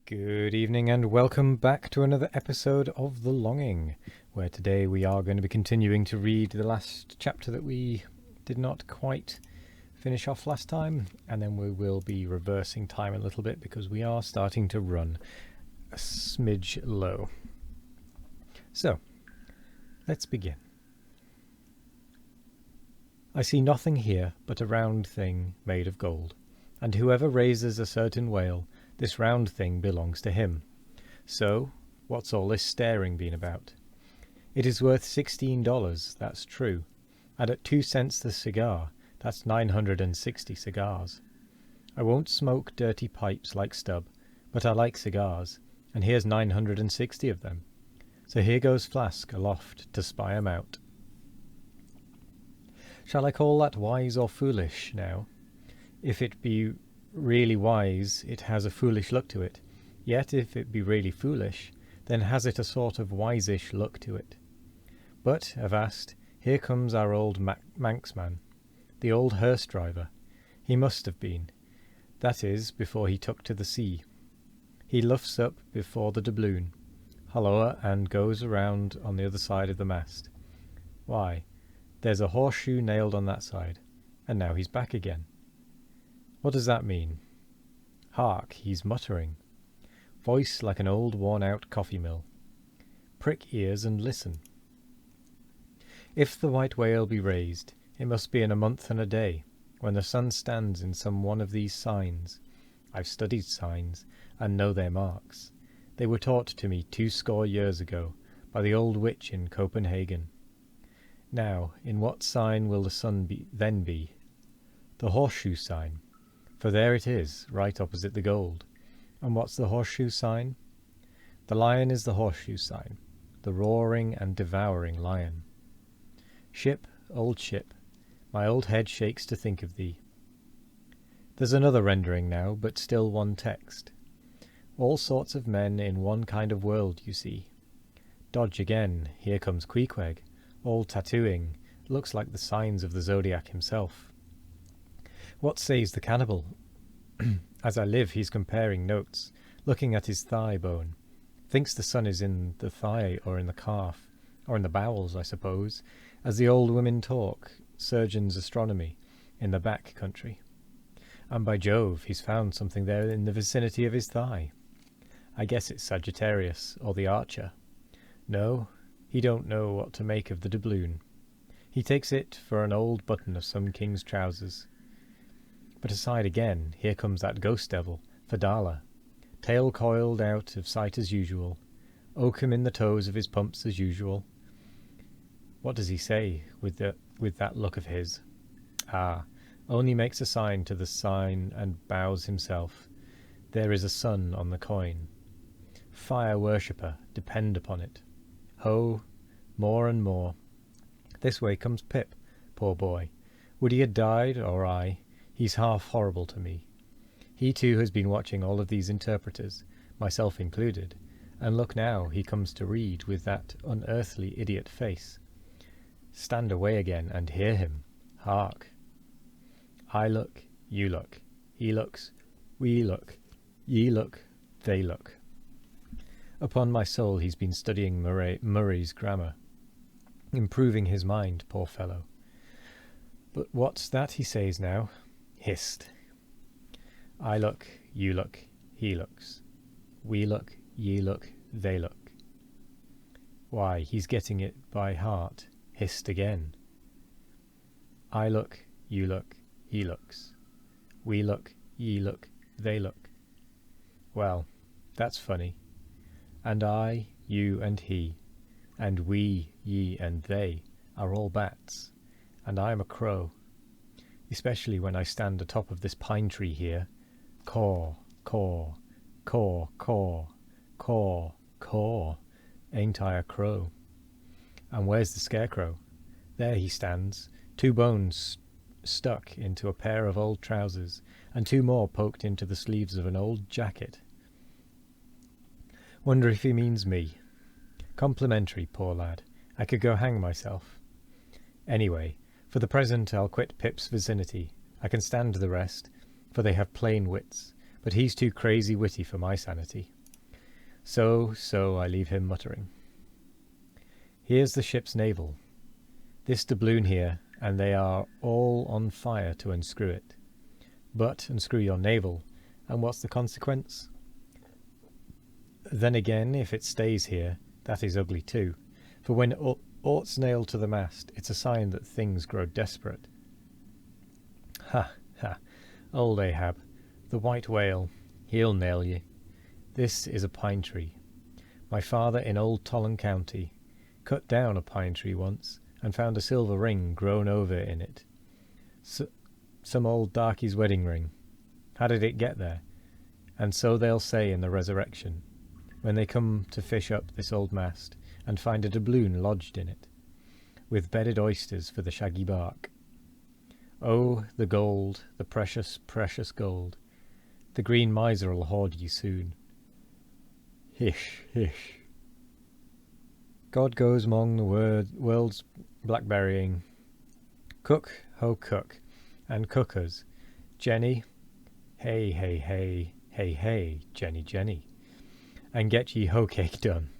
Good evening and welcome back to another episode of The Longing, where today we are going to be continuing to read the last chapter that we did not quite finish off last time, and then we will be reversing time a little bit because we are starting to run a smidge low. So, let's begin. I see nothing here but a round thing made of gold, and whoever raises a certain whale, this round thing belongs to him. So, what's all this staring been about? It is worth $16, that's true, and at 2 cents the cigar, that's 960 cigars. I won't smoke dirty pipes like Stubb, but I like cigars, and here's 960 of them. So here goes Flask aloft to spy 'em out. Shall I call that wise or foolish, now? If it be really wise, it has a foolish look to it. Yet if it be really foolish, then has it a sort of wise-ish look to it. But, avast, here comes our old Manxman, the old hearse driver. He must have been. That is, before he took to the sea. He luffs up before the doubloon, holloa, and goes around on the other side of the mast. Why, there's a horseshoe nailed on that side, and now he's back again. What does that mean? Hark, he's muttering. Voice like an old worn-out coffee mill. Prick ears and listen. If the white whale be raised, it must be in a month and a day, when the sun stands in some one of these signs. I've studied signs, and know their marks. They were taught to me 20 years ago, by the old witch in Copenhagen. Now, in what sign will the sun then be? The horseshoe sign. For there it is, right opposite the gold. And what's the horseshoe sign? The lion is the horseshoe sign, the roaring and devouring lion. Ship, old ship, my old head shakes to think of thee. There's another rendering now, but still one text. All sorts of men in one kind of world, you see. Dodge again, here comes Queequeg, all tattooing, looks like the signs of the zodiac himself. What says the cannibal? As I live, he's comparing notes, looking at his thigh bone. Thinks the sun is in the thigh or in the calf, or in the bowels, I suppose, as the old women talk, surgeon's astronomy, in the back country. And by Jove, he's found something there in the vicinity of his thigh. I guess it's Sagittarius, or the Archer. No, he don't know what to make of the doubloon. He takes it for an old button of some king's trousers. But aside again, here comes that ghost devil, Fadala, tail coiled out of sight as usual, oakum in the toes of his pumps as usual. What does he say with that look of his? Ah, only makes a sign to the sign and bows himself. There is a sun on the coin. Fire worshipper, depend upon it. Ho, more and more. This way comes Pip, poor boy. Would he had died, or I? He's half horrible to me. He too has been watching all of these interpreters, myself included, and look now, he comes to read with that unearthly idiot face. Stand away again and hear him. Hark. I look, you look, he looks, we look, ye look, they look. Upon my soul, he's been studying Murray's grammar, improving his mind, poor fellow. But what's that he says now? Hist. I look, you look, he looks. We look, ye look, they look. Why, he's getting it by heart. Hist again. I look, you look, he looks. We look, ye look, they look. Well, that's funny. And I, you and he, and we, ye and they, are all bats, and I'm a crow. Especially when I stand atop of this pine tree here. Caw, caw, caw, caw, caw, caw. Ain't I a crow? And where's the scarecrow? There he stands, 2 bones stuck into a pair of old trousers, and 2 more poked into the sleeves of an old jacket. Wonder if he means me. Complimentary, poor lad. I could go hang myself. Anyway, for the present I'll quit Pip's vicinity. I can stand the rest, for they have plain wits, but he's too crazy witty for my sanity. So I leave him muttering. Here's the ship's navel. This doubloon here, and they are all on fire to unscrew it. But unscrew your navel, and what's the consequence? Then again, if it stays here, that is ugly too, for when aught's nailed to the mast, it's a sign that things grow desperate. Ha, ha, old Ahab, the white whale, he'll nail ye. This is a pine tree. My father in old Tolland County cut down a pine tree once, and found a silver ring grown over in it. Some old darky's wedding ring. How did it get there? And so they'll say in the resurrection, when they come to fish up this old mast, and find a doubloon lodged in it, with bedded oysters for the shaggy bark. Oh, the gold, the precious, precious gold. The green miser'll hoard ye soon. Hish, hish. God goes among the world's blackberrying. Cook, ho cook, and cookers. Jenny, hey, hey, hey, hey, hey, Jenny, Jenny. And get ye hoe cake done.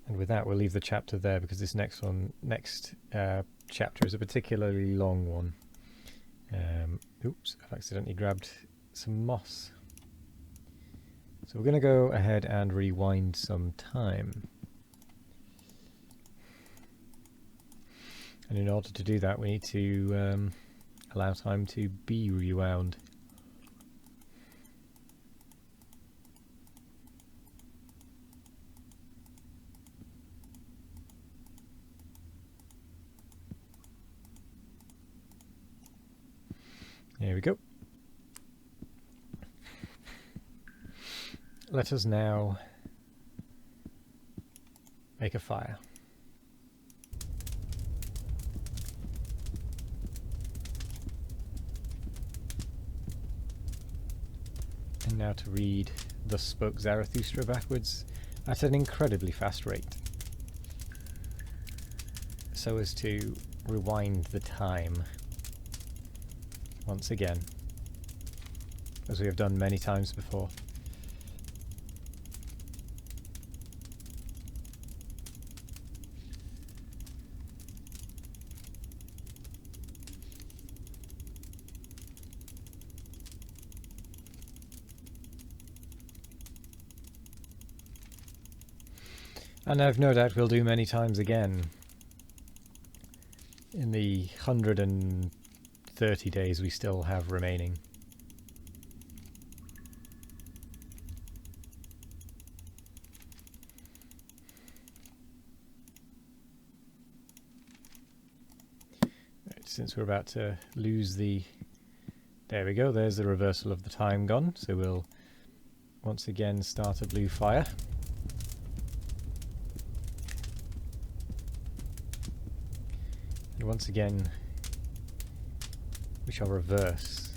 And with that, we'll leave the chapter there because this next chapter is a particularly long one. Oops, I've accidentally grabbed some moss. So we're going to go ahead and rewind some time. And in order to do that, we need to allow time to be rewound. There we go. Let us now make a fire. And now to read Thus Spoke Zarathustra backwards at an incredibly fast rate, so as to rewind the time once again, as we have done many times before. And I've no doubt we'll do many times again in the 130 days we still have remaining. Right, since we're about to lose the... There we go, there's the reversal of the time gone. So we'll once again start a blue fire. And once again, we shall reverse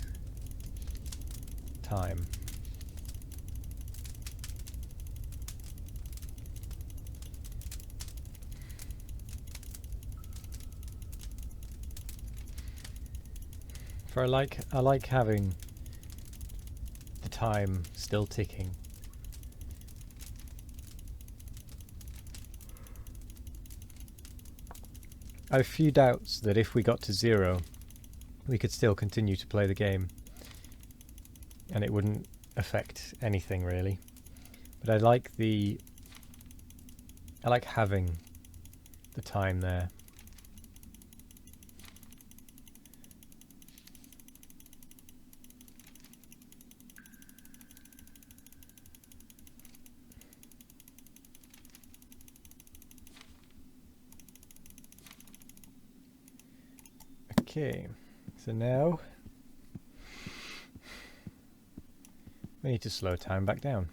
time. For I like having the time still ticking. I have a few doubts that if we got to 0, we could still continue to play the game, and it wouldn't affect anything really. But I like having the time there. Okay, so now we need to slow time back down.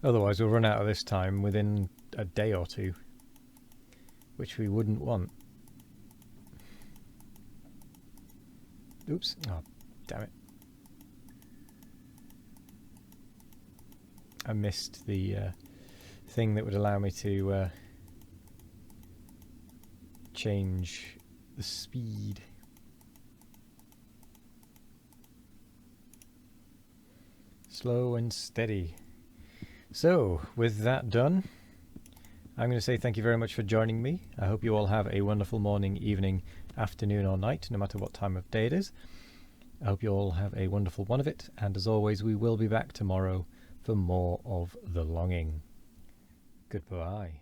Otherwise we'll run out of this time within a day or two, which we wouldn't want. Oops, oh damn it. I missed the thing that would allow me to change the speed. slow and steady. So, with that done, I'm going to say thank you very much for joining me. I hope you all have a wonderful morning, evening, afternoon or night, no matter what time of day it is. I hope you all have a wonderful one of it, and as always, we will be back tomorrow for more of The Longing. Goodbye.